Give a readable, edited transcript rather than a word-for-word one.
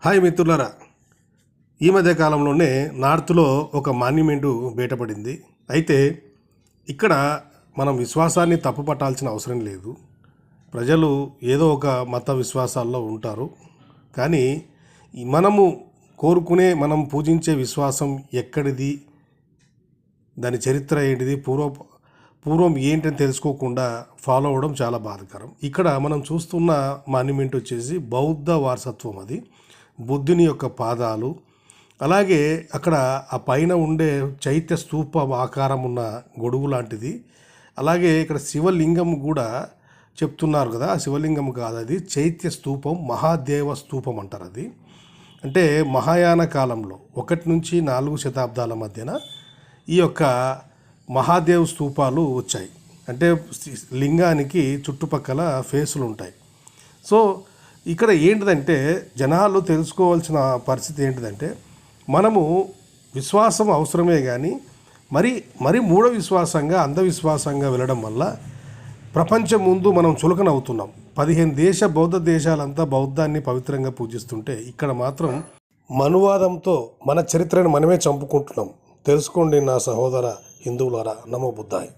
Hi మిత్రులారా, ఈ మధ్య కాలంలోనే నార్త్లో ఒక మాన్యుమెంటు బయటపడింది. అయితే ఇక్కడ మనం విశ్వాసాన్ని తప్పుపట్టాల్సిన అవసరం లేదు. ప్రజలు ఏదో ఒక మత విశ్వాసాల్లో ఉంటారు. కానీ మనము కోరుకునే మనం పూజించే విశ్వాసం ఎక్కడిది, దాని చరిత్ర ఏంటిది, పూర్వం ఏంటని తెలుసుకోకుండా ఫాలో అవ్వడం చాలా బాధాకరం. ఇక్కడ మనం చూస్తున్న మాన్యుమెంట్ వచ్చేసి బౌద్ధ వారసత్వం. అది బుద్ధుని యొక్క పాదాలు, అలాగే అక్కడ ఆ పైన ఉండే చైత్య స్తూప ఆకారం ఉన్న గొడుగు లాంటిది. అలాగే ఇక్కడ శివలింగం కూడా చెప్తున్నారు కదా, ఆ శివలింగం కాదు, అది చైత్య స్తూపం, మహాదేవ స్తూపం అంటారు. అది అంటే మహాయాన కాలంలో 1 నుంచి 4 శతాబ్దాల మధ్యన ఈ యొక్క మహాదేవ్ స్తూపాలు వచ్చాయి. అంటే లింగానికి చుట్టుపక్కల ఫేసులు ఉంటాయి. సో ఇక్కడ ఏంటిదంటే జనాలు తెలుసుకోవాల్సిన పరిస్థితి ఏంటిదంటే, మనము విశ్వాసం అవసరమే కానీ మరి మూఢ విశ్వాసంగా, అంధవిశ్వాసంగా వెళ్ళడం వల్ల ప్రపంచం ముందు మనం చులకన అవుతున్నాం. 15 బౌద్ధ దేశాలంతా బౌద్ధాన్ని పవిత్రంగా పూజిస్తుంటే ఇక్కడ మాత్రం మనువాదంతో మన చరిత్రను మనమే చంపుకుంటున్నాం. తెలుసుకోండి నా సహోదర హిందువులారా. నమో బుద్ధాయ్.